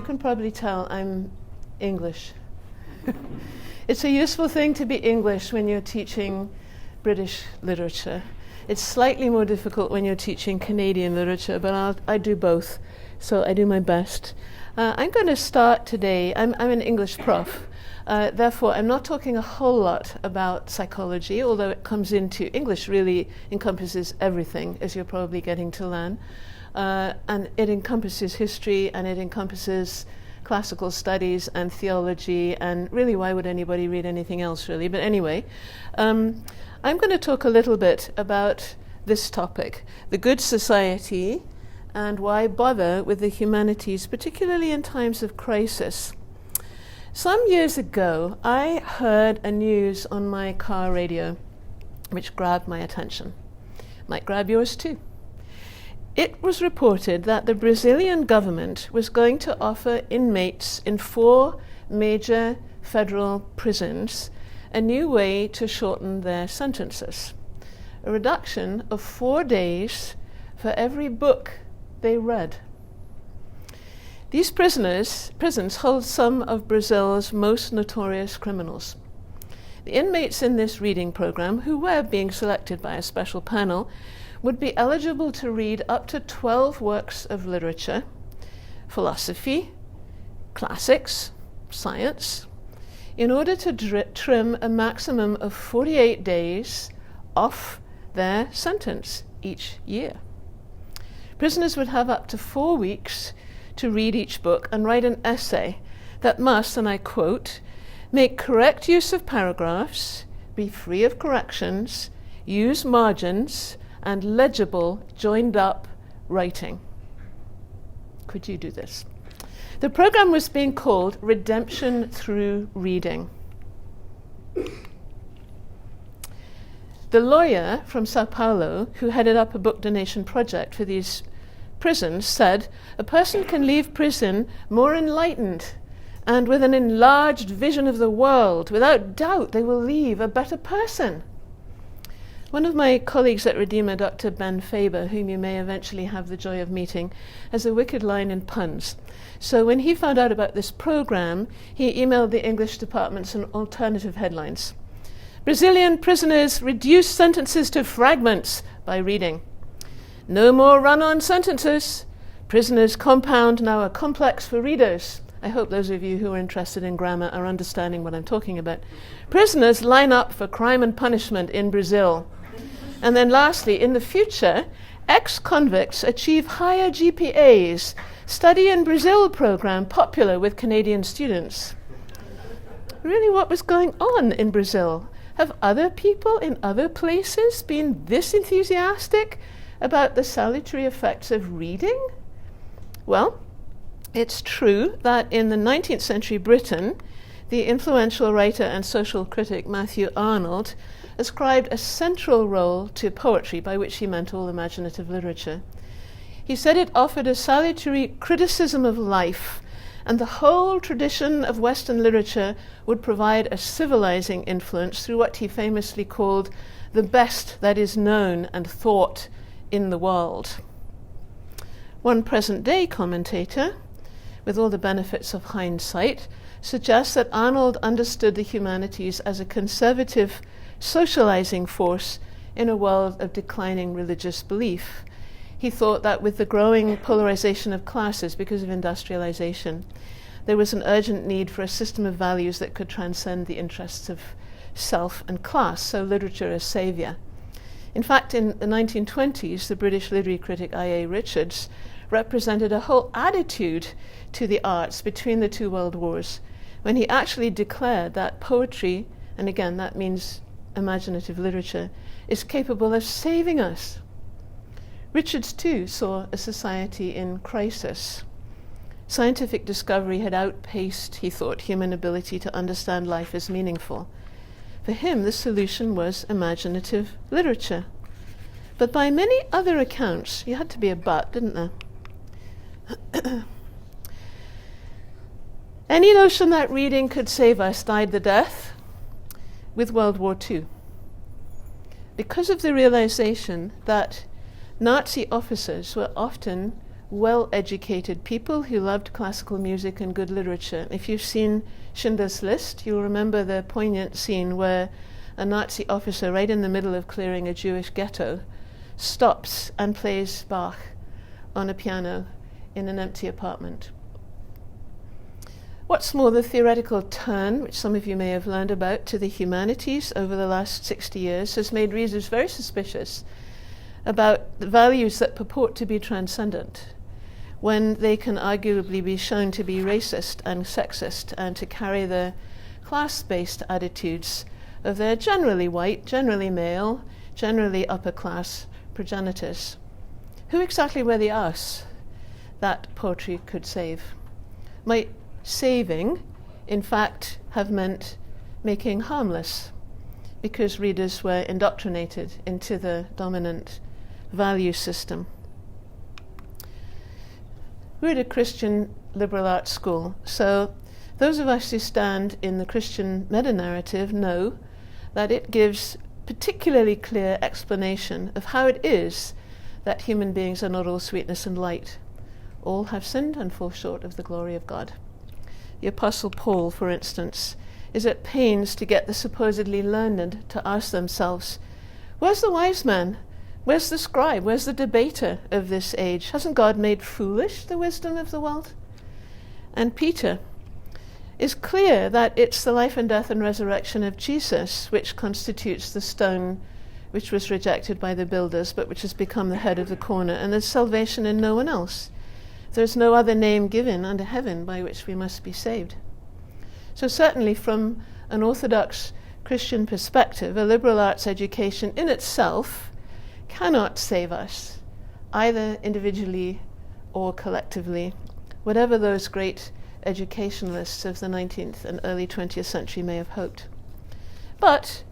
can probably tell I'm English. It's a useful thing to be English when you're teaching British literature. It's slightly more difficult when you're teaching Canadian literature, but I do both, so I do my best. I'm going to start today. I'm an English prof. Therefore, I'm not talking a whole lot about psychology, although it comes into English really encompasses everything, as you're probably getting to learn. And it encompasses history, and it encompasses classical studies and theology, and really why would anybody read anything else, really? But anyway, I'm going to talk a little bit about this topic, the good society, and why bother with the humanities, particularly in times of crisis. Some years ago, I heard a news on my car radio, which grabbed my attention. Might grab yours too. It was reported that the Brazilian government was going to offer inmates in 4 major federal prisons a new way to shorten their sentences. A reduction of 4 days for every book they read. These prisons hold some of Brazil's most notorious criminals. The inmates in this reading program, who were being selected by a special panel, would be eligible to read up to 12 works of literature, philosophy, classics, science, in order to trim a maximum of 48 days off their sentence each year. Prisoners would have up to 4 weeks to read each book and write an essay that must, and I quote, make correct use of paragraphs, be free of corrections, use margins, and legible, joined-up writing. Could you do this? The program was being called Redemption Through Reading. The lawyer from Sao Paulo, who headed up a book donation project for these prisons, said, a person can leave prison more enlightened and with an enlarged vision of the world. Without doubt, they will leave a better person. One of my colleagues at Redeemer, Dr. Ben Faber, whom you may eventually have the joy of meeting, has a wicked line in puns. So when he found out about this program, he emailed the English department some alternative headlines. Brazilian prisoners reduce sentences to fragments by reading. No more run-on sentences. Prisoners compound now a complex for readers. I hope those of you who are interested in grammar are understanding what I'm talking about. Prisoners line up for crime and punishment in Brazil. And then lastly, in the future, ex-convicts achieve higher GPAs. Study in Brazil program popular with Canadian students. Really, what was going on in Brazil? Have other people in other places been this enthusiastic about the salutary effects of reading? Well, it's true that in the 19th century Britain, the influential writer and social critic Matthew Arnold ascribed a central role to poetry, by which he meant all imaginative literature. He said it offered a salutary criticism of life, and the whole tradition of Western literature would provide a civilizing influence through what he famously called the best that is known and thought in the world. One present-day commentator, with all the benefits of hindsight, suggests that Arnold understood the humanities as a conservative, socializing force in a world of declining religious belief. He thought that with the growing polarization of classes because of industrialization, there was an urgent need for a system of values that could transcend the interests of self and class, so literature as savior. In fact, in the 1920s, the British literary critic I.A. Richards represented a whole attitude to the arts between the 2 world wars, when he actually declared that poetry, and again that means imaginative literature, is capable of saving us. Richards too saw a society in crisis. Scientific discovery had outpaced, he thought, human ability to understand life as meaningful. For him, the solution was imaginative literature. But by many other accounts, you had to be a but, didn't there? Any notion that reading could save us died the death with World War II. Because of the realization that Nazi officers were often well-educated people who loved classical music and good literature. If you've seen Schindler's List, you'll remember the poignant scene where a Nazi officer, right in the middle of clearing a Jewish ghetto, stops and plays Bach on a piano in an empty apartment. What's more, the theoretical turn, which some of you may have learned about, to the humanities over the last 60 years has made readers very suspicious about the values that purport to be transcendent, when they can arguably be shown to be racist and sexist and to carry the class-based attitudes of their generally white, generally male, generally upper-class progenitors. Who exactly were the us that poetry could save? Might saving, in fact, have meant making harmless, because readers were indoctrinated into the dominant value system. We're at a Christian liberal arts school, so those of us who stand in the Christian meta-narrative know that it gives particularly clear explanation of how it is that human beings are not all sweetness and light. All have sinned and fall short of the glory of God. The Apostle Paul, for instance, is at pains to get the supposedly learned to ask themselves, where's the wise man? Where's the scribe? Where's the debater of this age? Hasn't God made foolish the wisdom of the world? And Peter is clear that it's the life and death and resurrection of Jesus which constitutes the stone which was rejected by the builders, but which has become the head of the corner, and there's salvation in no one else. There's no other name given under heaven by which we must be saved. So certainly from an orthodox Christian perspective, a liberal arts education in itself cannot save us, either individually or collectively, whatever those great educationalists of the 19th and early 20th century may have hoped. But,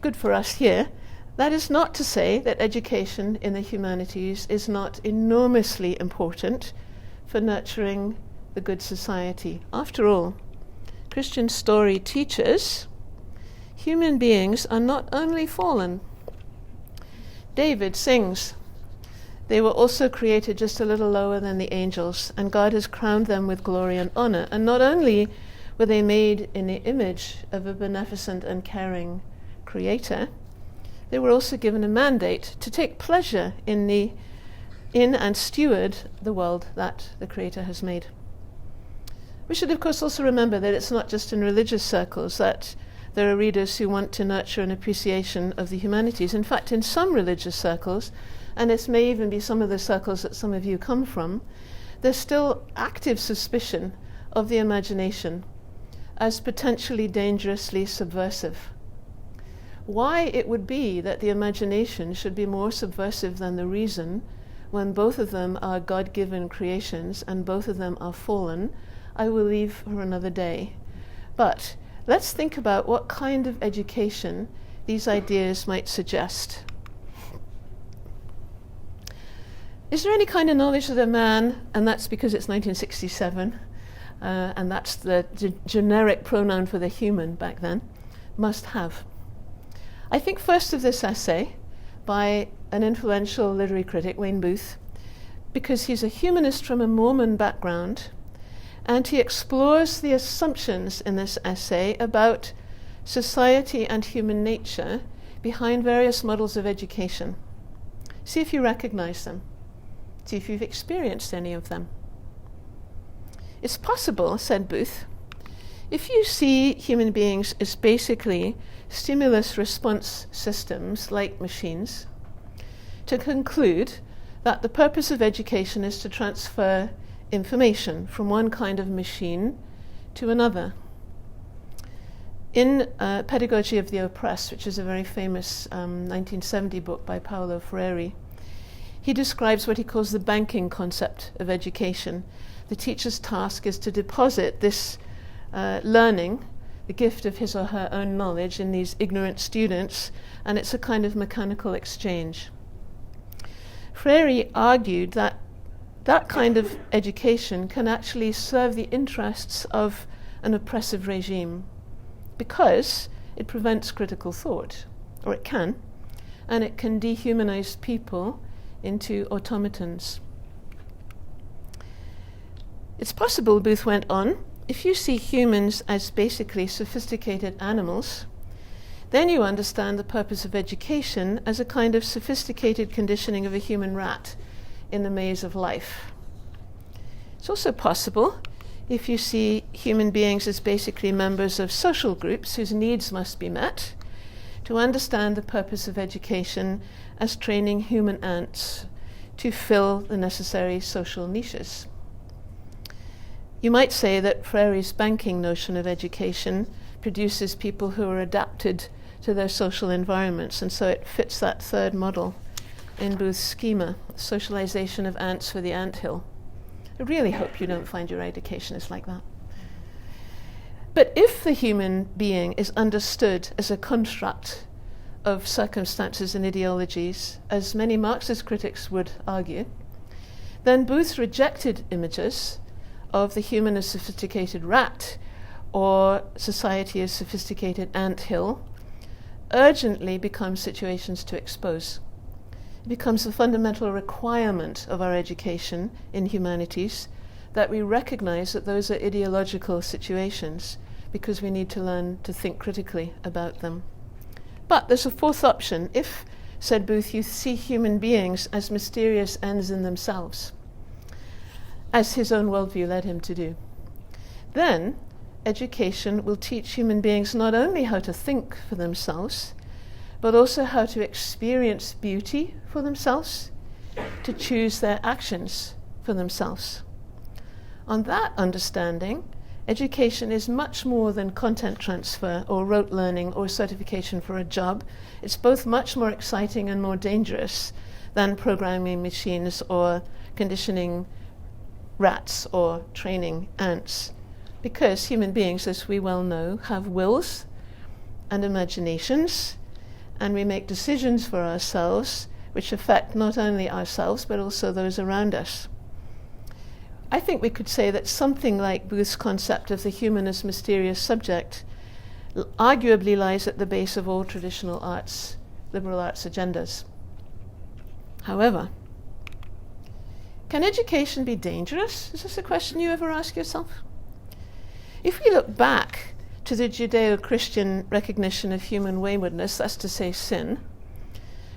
good for us here, that is not to say that education in the humanities is not enormously important for nurturing the good society. After all, Christian story teaches human beings are not only fallen. David sings, they were also created just a little lower than the angels, and God has crowned them with glory and honor. And not only were they made in the image of a beneficent and caring creator, they were also given a mandate to take pleasure in and steward the world that the Creator has made. We should, of course, also remember that it's not just in religious circles that there are readers who want to nurture an appreciation of the humanities. In fact, in some religious circles, and this may even be some of the circles that some of you come from, there's still active suspicion of the imagination as potentially dangerously subversive. Why it would be that the imagination should be more subversive than the reason, when both of them are God-given creations and both of them are fallen, I will leave for another day. But let's think about what kind of education these ideas might suggest. Is there any kind of knowledge that a man, and that's because it's 1967, and that's the generic pronoun for the human back then, must have? I think first of this essay by an influential literary critic, Wayne Booth, because he's a humanist from a Mormon background, and he explores the assumptions in this essay about society and human nature behind various models of education. See if you recognize them. See if you've experienced any of them. It's possible, said Booth, if you see human beings as basically stimulus-response systems like machines, to conclude that the purpose of education is to transfer information from one kind of machine to another. In Pedagogy of the Oppressed, which is a very famous 1970 book by Paulo Freire, he describes what he calls the banking concept of education. The teacher's task is to deposit this learning, the gift of his or her own knowledge, in these ignorant students, and it's a kind of mechanical exchange. Freire argued that that kind of education can actually serve the interests of an oppressive regime because it prevents critical thought, or it can, and it can dehumanize people into automatons. It's possible, Booth went on, if you see humans as basically sophisticated animals, then you understand the purpose of education as a kind of sophisticated conditioning of a human rat in the maze of life. It's also possible, if you see human beings as basically members of social groups whose needs must be met, to understand the purpose of education as training human ants to fill the necessary social niches. You might say that Freire's banking notion of education produces people who are adapted to their social environments, and so it fits that third model in Booth's schema, socialization of ants for the anthill. I really hope you don't find your education is like that. But if the human being is understood as a construct of circumstances and ideologies, as many Marxist critics would argue, then Booth's rejected images of the human as sophisticated rat or society as sophisticated anthill urgently become situations to expose. It becomes a fundamental requirement of our education in humanities that we recognize that those are ideological situations because we need to learn to think critically about them. But there's a fourth option. If, said Booth, you see human beings as mysterious ends in themselves, as his own worldview led him to do, then education will teach human beings not only how to think for themselves, but also how to experience beauty for themselves, to choose their actions for themselves. On that understanding, education is much more than content transfer or rote learning or certification for a job. It's both much more exciting and more dangerous than programming machines or conditioning rats or training ants, because human beings, as we well know, have wills and imaginations, and we make decisions for ourselves which affect not only ourselves but also those around us. I think we could say that something like Booth's concept of the human as mysterious subject arguably lies at the base of all traditional arts, liberal arts agendas. However, can education be dangerous? Is this a question you ever ask yourself? If we look back to the Judeo-Christian recognition of human waywardness, that's to say sin,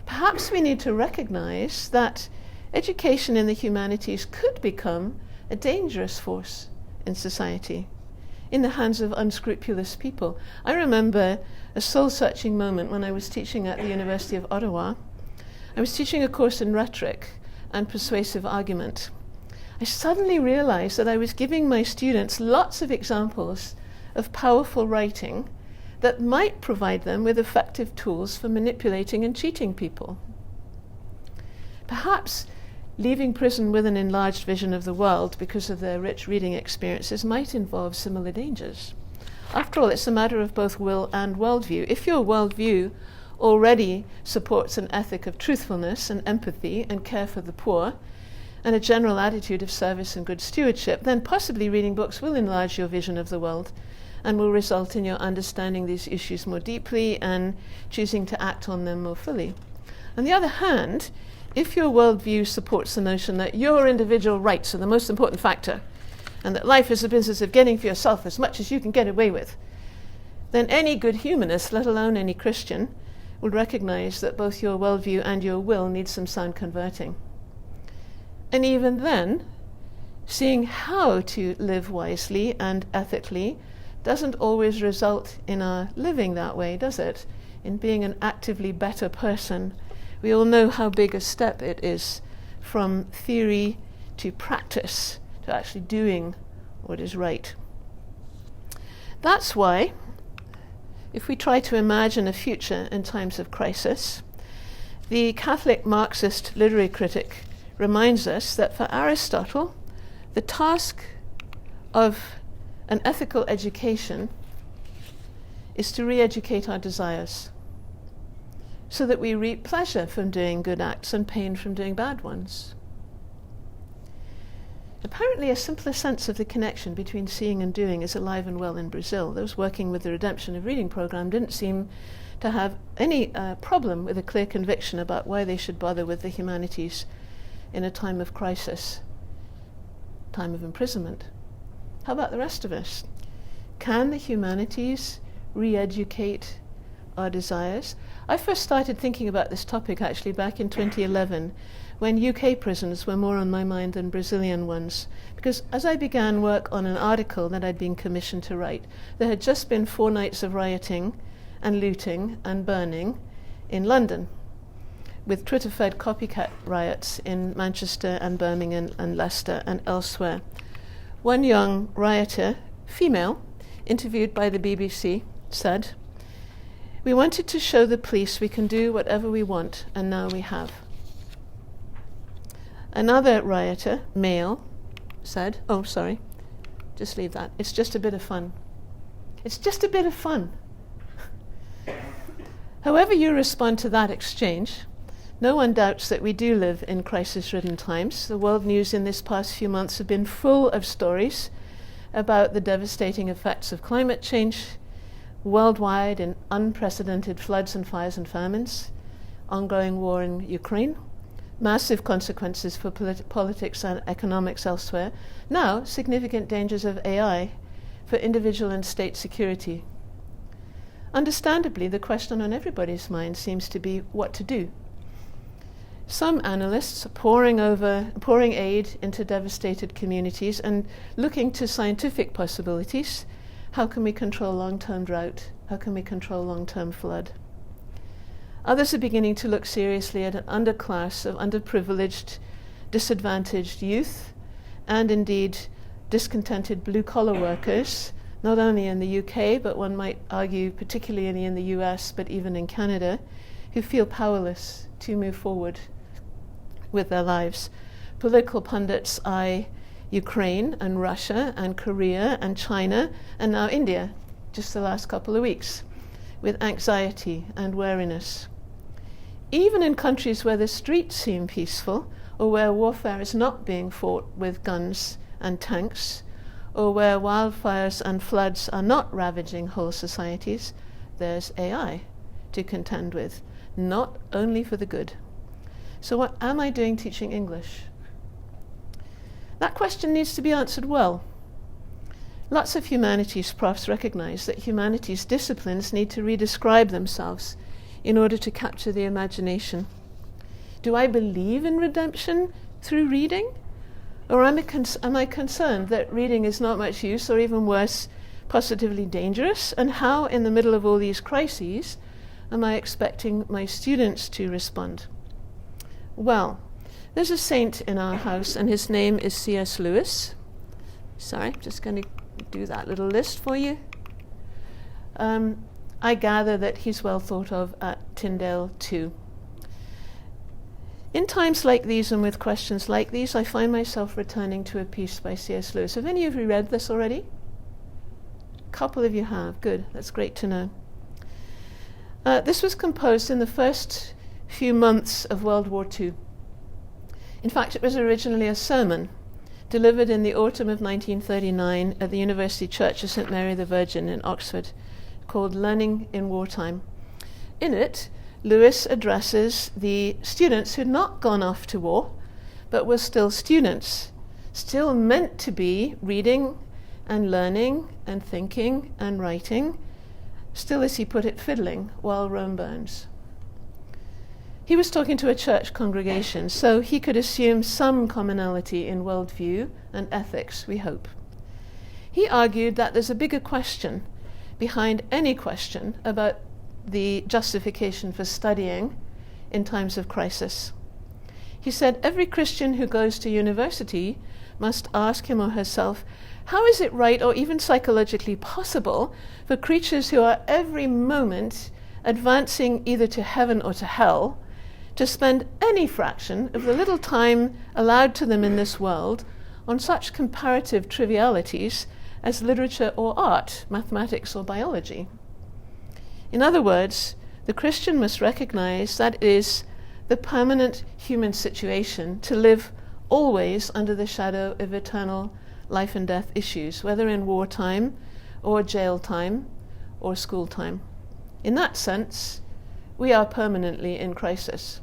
perhaps we need to recognize that education in the humanities could become a dangerous force in society, in the hands of unscrupulous people. I remember a soul-searching moment when I was teaching at the University of Ottawa. I was teaching a course in rhetoric and persuasive argument. I suddenly realized that I was giving my students lots of examples of powerful writing that might provide them with effective tools for manipulating and cheating people. Perhaps leaving prison with an enlarged vision of the world because of their rich reading experiences might involve similar dangers. After all, it's a matter of both will and worldview. If your worldview already supports an ethic of truthfulness and empathy and care for the poor, and a general attitude of service and good stewardship, then possibly reading books will enlarge your vision of the world and will result in your understanding these issues more deeply and choosing to act on them more fully. On the other hand, if your worldview supports the notion that your individual rights are the most important factor and that life is a business of getting for yourself as much as you can get away with, then any good humanist, let alone any Christian, will recognize that both your worldview and your will need some sound converting. And even then, seeing how to live wisely and ethically doesn't always result in our living that way, does it? In being an actively better person. We all know how big a step it is from theory to practice, to actually doing what is right. That's why, if we try to imagine a future in times of crisis, the Catholic Marxist literary critic reminds us that for Aristotle, the task of an ethical education is to re-educate our desires so that we reap pleasure from doing good acts and pain from doing bad ones. Apparently, a simpler sense of the connection between seeing and doing is alive and well in Brazil. Those working with the Redemption of Reading program didn't seem to have any problem with a clear conviction about why they should bother with the humanities in a time of crisis. time of imprisonment. How about the rest of us? Can the humanities re-educate our desires? I first started thinking about this topic actually back in 2011, when UK prisons were more on my mind than Brazilian ones. Because as I began work on an article that I'd been commissioned to write, there had just been 4 nights of rioting and looting and burning in London, with Twitter-fed copycat riots in Manchester and Birmingham and Leicester and elsewhere. One young rioter, female, interviewed by the BBC, said, "We wanted to show the police we can do whatever we want, and now we have." Another rioter, male, said, "Oh, sorry, just leave that. It's just a bit of fun." It's just a bit of fun. However you respond to that exchange, no one doubts that we do live in crisis-ridden times. The world news in this past few months have been full of stories about the devastating effects of climate change worldwide in unprecedented floods and fires and famines, ongoing war in Ukraine, massive consequences for politics and economics elsewhere, now significant dangers of AI for individual and state security. Understandably, the question on everybody's mind seems to be what to do. Some analysts are pouring aid into devastated communities and looking to scientific possibilities. How can we control long-term drought? How can we control long-term flood? Others are beginning to look seriously at an underclass of underprivileged, disadvantaged youth, and indeed discontented blue-collar workers, not only in the UK, but one might argue particularly in the US, but even in Canada, who feel powerless to move forward with their lives. Political pundits eye Ukraine and Russia and Korea and China and now India, just the last couple of weeks, with anxiety and wariness. Even in countries where the streets seem peaceful, or where warfare is not being fought with guns and tanks, or where wildfires and floods are not ravaging whole societies, there's AI to contend with, not only for the good. So what am I doing teaching English? That question needs to be answered well. Lots of humanities profs recognize that humanities disciplines need to redescribe themselves in order to capture the imagination. Do I believe in redemption through reading? Or am I concerned that reading is not much use, or even worse, positively dangerous? And how, in the middle of all these crises, am I expecting my students to respond? Well, there's a saint in our house, and his name is C.S. Lewis. Sorry, I'm just going to do that little list for you. I gather that he's well thought of at Tyndale too. In times like these and with questions like these, I find myself returning to a piece by C.S. Lewis. Have any of you read this already? A couple of you have. Good. That's great to know. This was composed in the first few months of World War II. In fact, it was originally a sermon delivered in the autumn of 1939 at the University Church of St. Mary the Virgin in Oxford, called Learning in Wartime. In it, Lewis addresses the students who had not gone off to war, but were still students, still meant to be reading and learning and thinking and writing, still, as he put it, fiddling while Rome burns. He was talking to a church congregation, so he could assume some commonality in worldview and ethics, we hope. He argued that there's a bigger question behind any question about the justification for studying in times of crisis. He said every Christian who goes to university must ask him or herself, how is it right or even psychologically possible for creatures who are every moment advancing either to heaven or to hell to spend any fraction of the little time allowed to them in this world on such comparative trivialities as literature or art, mathematics or biology? In other words, the Christian must recognize that it is the permanent human situation to live always under the shadow of eternal life and death issues, whether in wartime or jail time or school time. In that sense, we are permanently in crisis.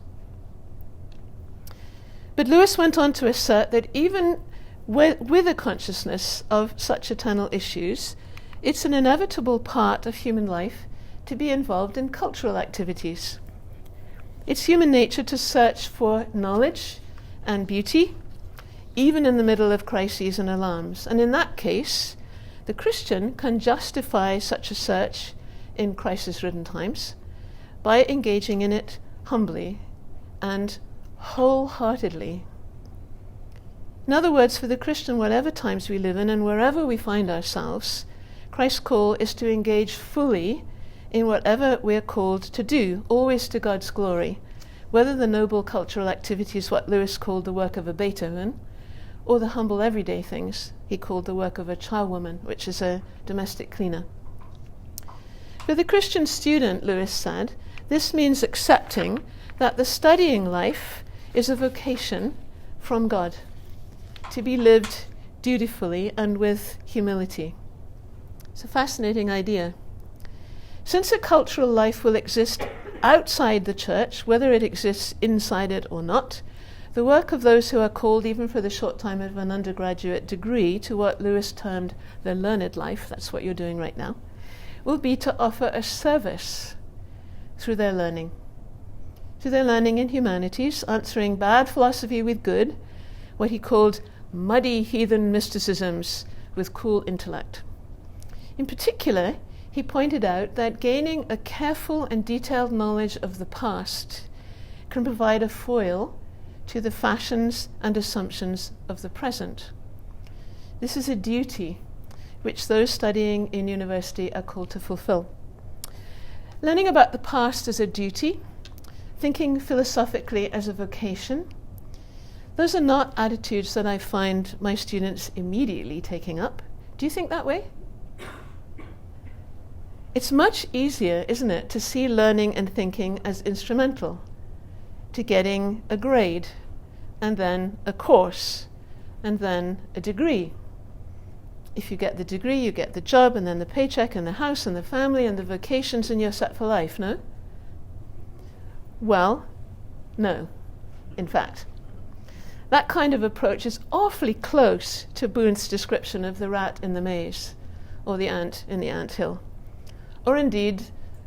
But Lewis went on to assert that even with a consciousness of such eternal issues, it's an inevitable part of human life to be involved in cultural activities. It's human nature to search for knowledge and beauty, even in the middle of crises and alarms. And in that case, the Christian can justify such a search in crisis-ridden times by engaging in it humbly and wholeheartedly. In other words, for the Christian, whatever times we live in and wherever we find ourselves, Christ's call is to engage fully in whatever we are called to do, always to God's glory, whether the noble cultural activity is what Lewis called the work of a Beethoven, or the humble everyday things he called the work of a charwoman, which is a domestic cleaner. For the Christian student, Lewis said, this means accepting that the studying life is a vocation from God, to be lived dutifully and with humility. It's a fascinating idea. Since a cultural life will exist outside the church, whether it exists inside it or not, the work of those who are called, even for the short time of an undergraduate degree, to what Lewis termed the learned life, that's what you're doing right now, will be to offer a service through their learning. Through their learning in humanities, answering bad philosophy with good, what he called muddy heathen mysticisms with cool intellect. In particular, he pointed out that gaining a careful and detailed knowledge of the past can provide a foil to the fashions and assumptions of the present. This is a duty which those studying in university are called to fulfill. Learning about the past as a duty, thinking philosophically as a vocation, those are not attitudes that I find my students immediately taking up. Do you think that way? It's much easier, isn't it, to see learning and thinking as instrumental to getting a grade, and then a course, and then a degree. If you get the degree, you get the job, and then the paycheck, and the house, and the family, and the vacations, and you're set for life, no? Well, no, in fact. That kind of approach is awfully close to Bowen's description of the rat in the maze, or the ant in the anthill, or indeed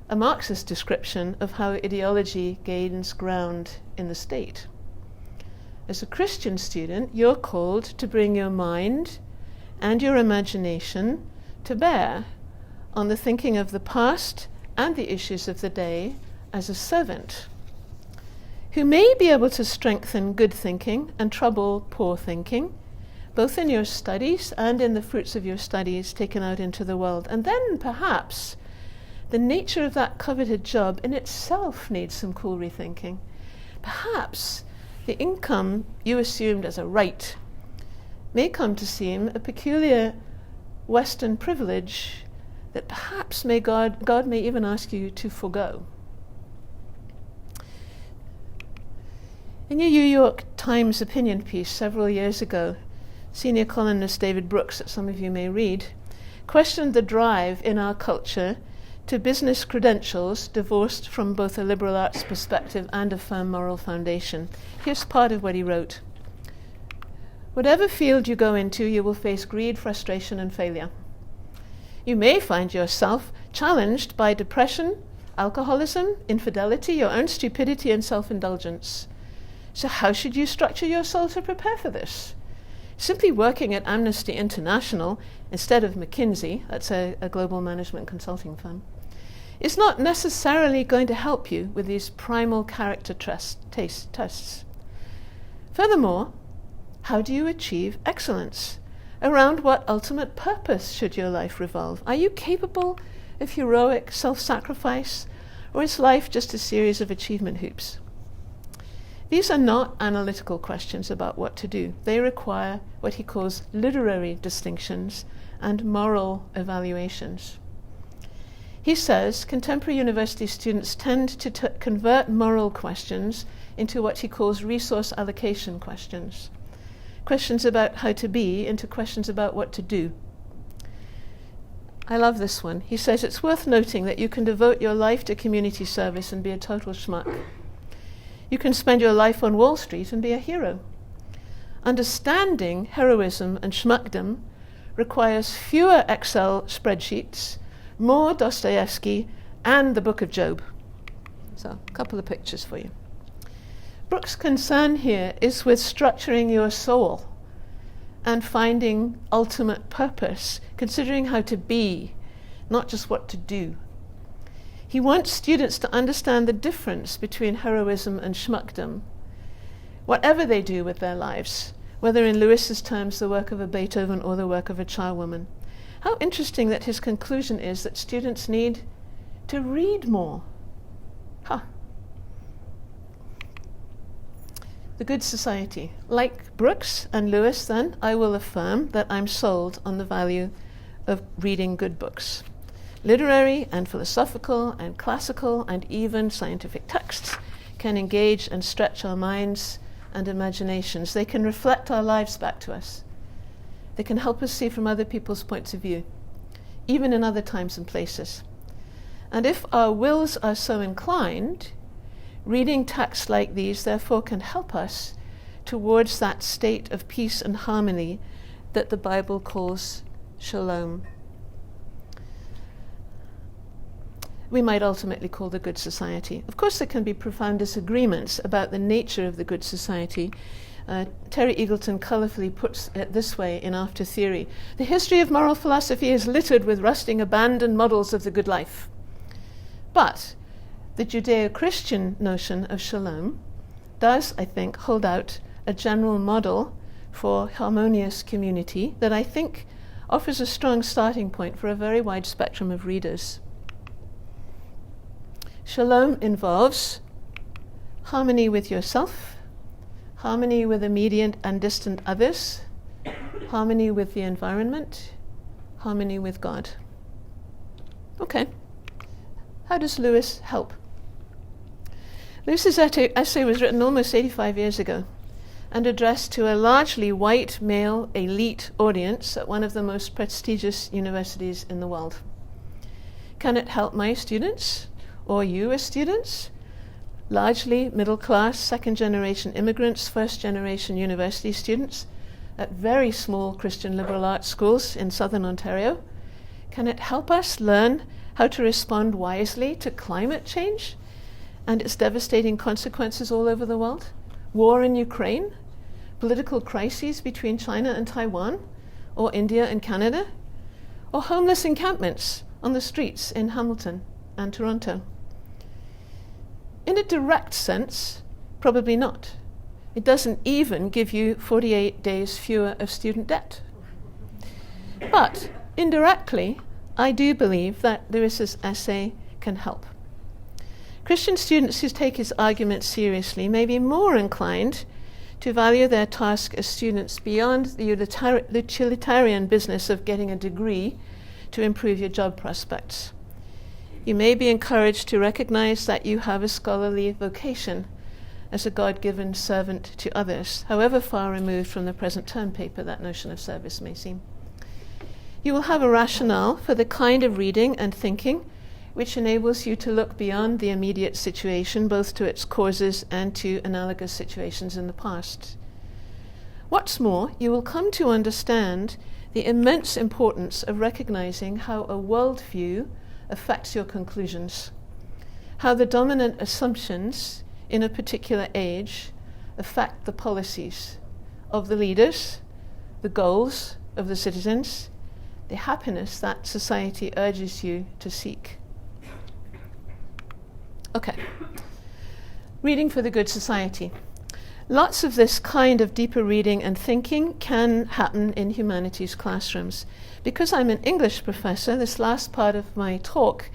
a Marxist description of how ideology gains ground in the state. As a Christian student, you're called to bring your mind and your imagination to bear on the thinking of the past and the issues of the day as a servant, who may be able to strengthen good thinking and trouble poor thinking, both in your studies and in the fruits of your studies taken out into the world. And then perhaps the nature of that coveted job in itself needs some cool rethinking. Perhaps the income you assumed as a right may come to seem a peculiar Western privilege that perhaps God may even ask you to forgo. In your New York Times opinion piece several years ago, senior columnist David Brooks, that some of you may read, questioned the drive in our culture to business credentials divorced from both a liberal arts perspective and a firm moral foundation. Here's part of what he wrote. Whatever field you go into, you will face greed, frustration, and failure. You may find yourself challenged by depression, alcoholism, infidelity, your own stupidity, and self-indulgence. So how should you structure your soul to prepare for this? Simply working at Amnesty International instead of McKinsey, that's a global management consulting firm, is not necessarily going to help you with these primal character tests. Furthermore, how do you achieve excellence? Around what ultimate purpose should your life revolve? Are you capable of heroic self-sacrifice, or is life just a series of achievement hoops? These are not analytical questions about what to do. They require what he calls literary distinctions and moral evaluations. He says contemporary university students tend to convert moral questions into what he calls resource allocation questions. Questions about how to be into questions about what to do. I love this one. He says it's worth noting that you can devote your life to community service and be a total schmuck. You can spend your life on Wall Street and be a hero. Understanding heroism and schmuckdom requires fewer Excel spreadsheets, more Dostoevsky, and the Book of Job. So, a couple of pictures for you. Brooks' concern here is with structuring your soul and finding ultimate purpose, considering how to be, not just what to do. He wants students to understand the difference between heroism and schmuckdom, whatever they do with their lives, whether in Lewis's terms the work of a Beethoven or the work of a charwoman. How interesting that his conclusion is that students need to read more. Huh. The Good Society. Like Brooks and Lewis, then, I will affirm that I'm sold on the value of reading good books. Literary and philosophical and classical and even scientific texts can engage and stretch our minds and imaginations. They can reflect our lives back to us. They can help us see from other people's points of view, even in other times and places. And if our wills are so inclined, reading texts like these therefore can help us towards that state of peace and harmony that the Bible calls shalom. We might ultimately call the Good Society. Of course, there can be profound disagreements about the nature of the Good Society. Terry Eagleton colourfully puts it this way in After Theory: the history of moral philosophy is littered with rusting, abandoned models of the good life. But the Judeo-Christian notion of shalom does, I think, hold out a general model for harmonious community that I think offers a strong starting point for a very wide spectrum of readers. Shalom involves harmony with yourself, harmony with immediate and distant others, harmony with the environment, harmony with God. Okay. How does Lewis help? Lewis's essay was written almost 85 years ago and addressed to a largely white male elite audience at one of the most prestigious universities in the world. Can it help my students, or you as students? Largely middle-class, second-generation immigrants, first-generation university students at very small Christian liberal arts schools in southern Ontario. Can it help us learn how to respond wisely to climate change and its devastating consequences all over the world? War in Ukraine, political crises between China and Taiwan, or India and Canada, or homeless encampments on the streets in Hamilton and Toronto? In a direct sense, probably not. It doesn't even give you 48 days fewer of student debt. But indirectly, I do believe that Lewis's essay can help. Christian students who take his arguments seriously may be more inclined to value their task as students beyond the utilitarian business of getting a degree to improve your job prospects. You may be encouraged to recognize that you have a scholarly vocation as a God-given servant to others, however far removed from the present term paper that notion of service may seem. You will have a rationale for the kind of reading and thinking which enables you to look beyond the immediate situation, both to its causes and to analogous situations in the past. What's more, you will come to understand the immense importance of recognizing how a worldview affects your conclusions, how the dominant assumptions in a particular age affect the policies of the leaders, the goals of the citizens, the happiness that society urges you to seek. Okay. Reading for the Good Society. Lots of this kind of deeper reading and thinking can happen in humanities classrooms. Because I'm an English professor, this last part of my talk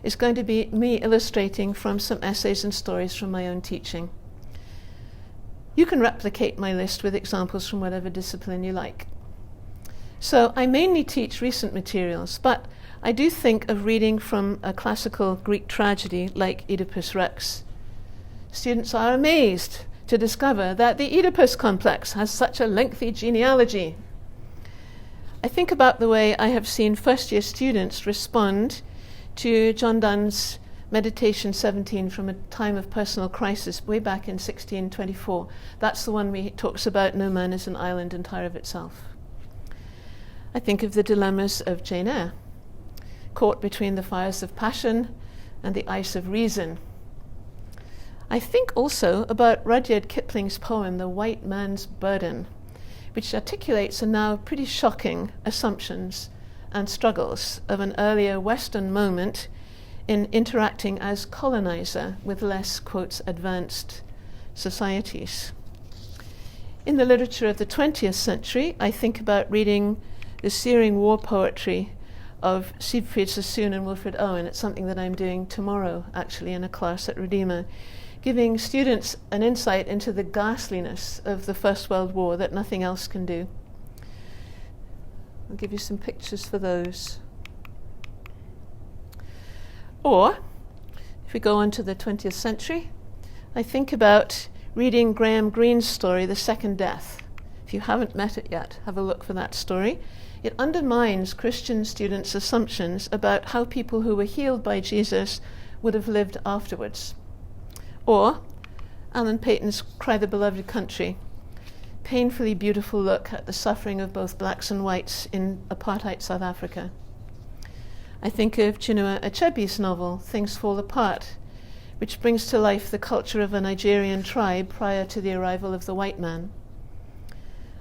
is going to be me illustrating from some essays and stories from my own teaching. You can replicate my list with examples from whatever discipline you like. So I mainly teach recent materials, but I do think of reading from a classical Greek tragedy like Oedipus Rex. Students are amazed to discover that the Oedipus complex has such a lengthy genealogy. I think about the way I have seen first-year students respond to John Donne's Meditation 17 from a time of personal crisis way back in 1624. That's the one where he talks about no man is an island entire of itself. I think of the dilemmas of Jane Eyre, caught between the fires of passion and the ice of reason. I think also about Rudyard Kipling's poem, The White Man's Burden, which articulates the now pretty shocking assumptions and struggles of an earlier Western moment in interacting as colonizer with less, quotes, advanced societies. In the literature of the 20th century, I think about reading the searing war poetry of Siegfried Sassoon and Wilfred Owen. It's something that I'm doing tomorrow, actually, in a class at Redeemer, giving students an insight into the ghastliness of the First World War that nothing else can do. I'll give you some pictures for those. Or, if we go on to the 20th century, I think about reading Graham Greene's story, The Second Death. If you haven't met it yet, have a look for that story. It undermines Christian students' assumptions about how people who were healed by Jesus would have lived afterwards. Or Alan Paton's Cry the Beloved Country, painfully beautiful look at the suffering of both blacks and whites in apartheid South Africa. I think of Chinua Achebe's novel, Things Fall Apart, which brings to life the culture of a Nigerian tribe prior to the arrival of the white man.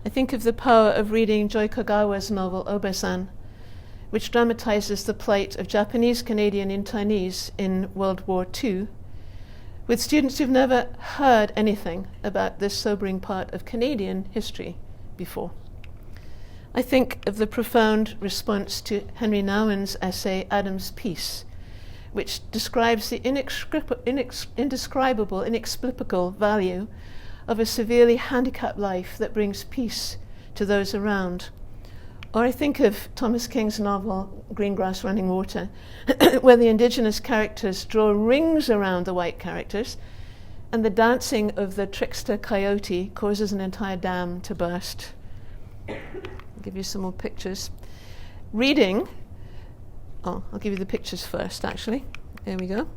I think of the power of reading Joy Kogawa's novel, Obasan, which dramatizes the plight of Japanese-Canadian internees in World War II, with students who've never heard anything about this sobering part of Canadian history before. I think of the profound response to Henry Nouwen's essay, Adam's Peace, which describes the indescribable, inexplicable value of a severely handicapped life that brings peace to those around. Or I think of Thomas King's novel, Green Grass Running Water, where the indigenous characters draw rings around the white characters, and the dancing of the trickster coyote causes an entire dam to burst. I'll give you some more pictures. Reading, I'll give you the pictures first, actually. There we go.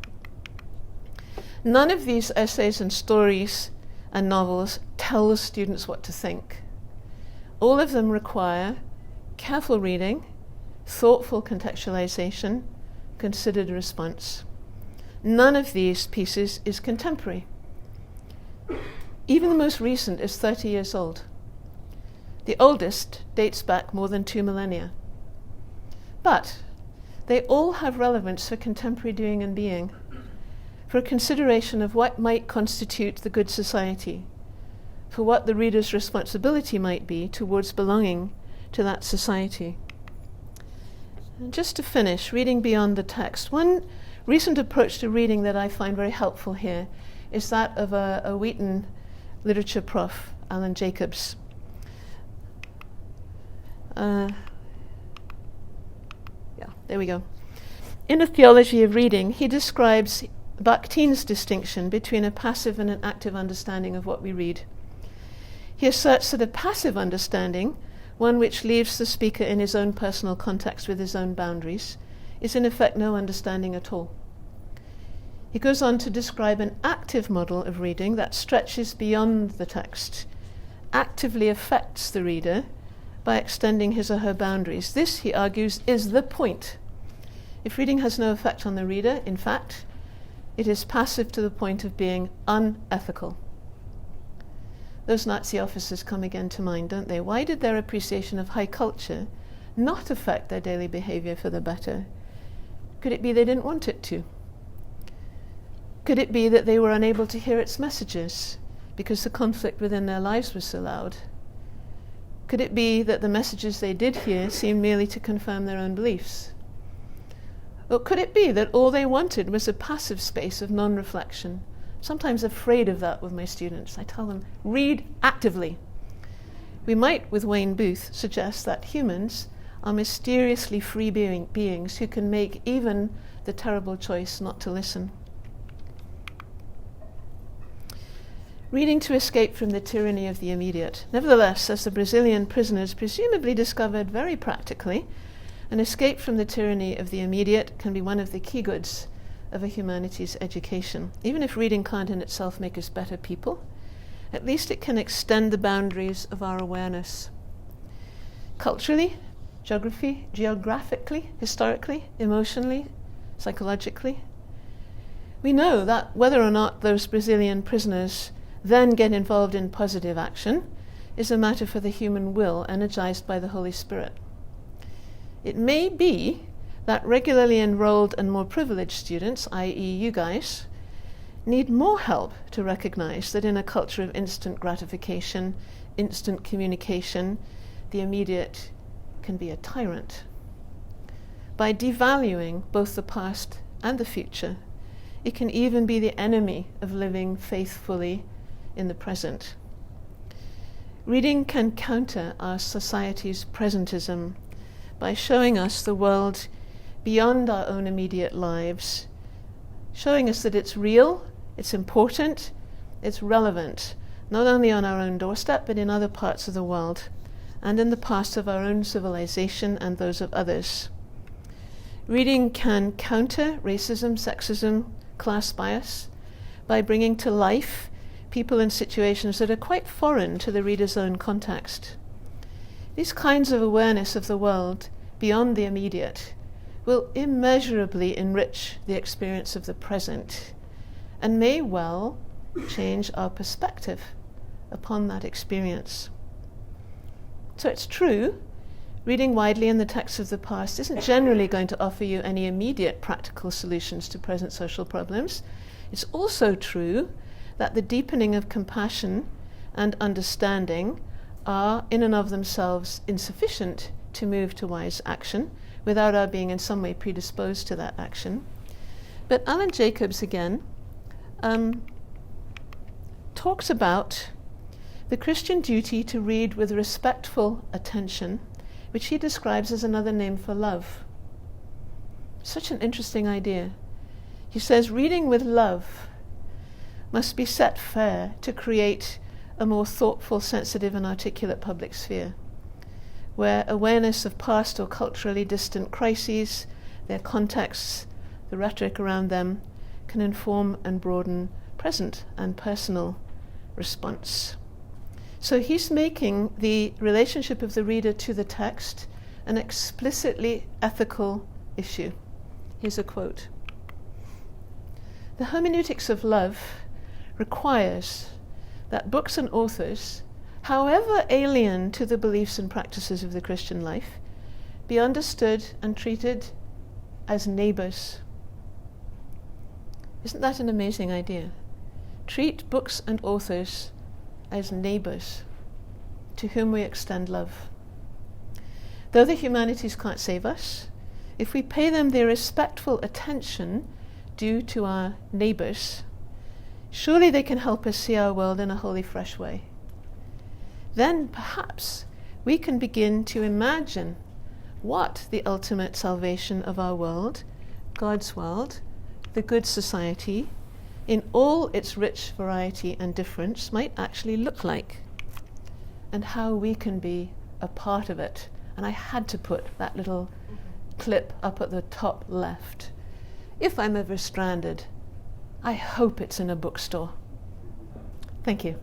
None of these essays and stories and novels tell the students what to think. All of them require careful reading, thoughtful contextualization, considered response. None of these pieces is contemporary. Even the most recent is 30 years old. The oldest dates back more than 2 millennia. But they all have relevance for contemporary doing and being, for a consideration of what might constitute the good society, for what the reader's responsibility might be towards belonging to that society. And just to finish, reading beyond the text, one recent approach to reading that I find very helpful here is that of a Wheaton literature prof, Alan Jacobs. There we go. In A Theology of Reading, he describes Bakhtin's distinction between a passive and an active understanding of what we read. He asserts that a passive understanding, one which leaves the speaker in his own personal context with his own boundaries, is in effect no understanding at all. He goes on to describe an active model of reading that stretches beyond the text, actively affects the reader by extending his or her boundaries. This, he argues, is the point. If reading has no effect on the reader, in fact, it is passive to the point of being unethical. Those Nazi officers come again to mind, don't they? Why did their appreciation of high culture not affect their daily behavior for the better? Could it be they didn't want it to? Could it be that they were unable to hear its messages because the conflict within their lives was so loud? Could it be that the messages they did hear seemed merely to confirm their own beliefs? Or could it be that all they wanted was a passive space of non-reflection? Sometimes afraid of that with my students. I tell them, read actively. We might, with Wayne Booth, suggest that humans are mysteriously free beings who can make even the terrible choice not to listen. Reading to escape from the tyranny of the immediate. Nevertheless, as the Brazilian prisoners presumably discovered very practically, an escape from the tyranny of the immediate can be one of the key goods of a humanities education. Even if reading can't in itself make us better people, at least it can extend the boundaries of our awareness. Culturally, geographically, historically, emotionally, psychologically. We know that whether or not those Brazilian prisoners then get involved in positive action is a matter for the human will, energized by the Holy Spirit. It may be that regularly enrolled and more privileged students, i.e. you guys, need more help to recognize that in a culture of instant gratification, instant communication, the immediate can be a tyrant. By devaluing both the past and the future, it can even be the enemy of living faithfully in the present. Reading can counter our society's presentism by showing us the world beyond our own immediate lives, showing us that it's real, it's important, it's relevant, not only on our own doorstep, but in other parts of the world, and in the past of our own civilization and those of others. Reading can counter racism, sexism, class bias by bringing to life people and situations that are quite foreign to the reader's own context. These kinds of awareness of the world beyond the immediate will immeasurably enrich the experience of the present and may well change our perspective upon that experience. So it's true, reading widely in the texts of the past isn't generally going to offer you any immediate practical solutions to present social problems. It's also true that the deepening of compassion and understanding are in and of themselves insufficient to move to wise action without our being in some way predisposed to that action. But Alan Jacobs again talks about the Christian duty to read with respectful attention, which he describes as another name for love. Such an interesting idea. He says reading with love must be set fair to create a more thoughtful, sensitive and articulate public sphere, where awareness of past or culturally distant crises, their contexts, the rhetoric around them, can inform and broaden present and personal response. So he's making the relationship of the reader to the text an explicitly ethical issue. Here's a quote. "The hermeneutics of love requires that books and authors, however alien to the beliefs and practices of the Christian life, be understood and treated as neighbors." Isn't that an amazing idea? Treat books and authors as neighbors to whom we extend love. Though the humanities can't save us, if we pay them the respectful attention due to our neighbors, surely they can help us see our world in a wholly fresh way. Then perhaps we can begin to imagine what the ultimate salvation of our world, God's world, the good society, in all its rich variety and difference, might actually look like, and how we can be a part of it. And I had to put that little clip up at the top left. If I'm ever stranded, I hope it's in a bookstore. Thank you.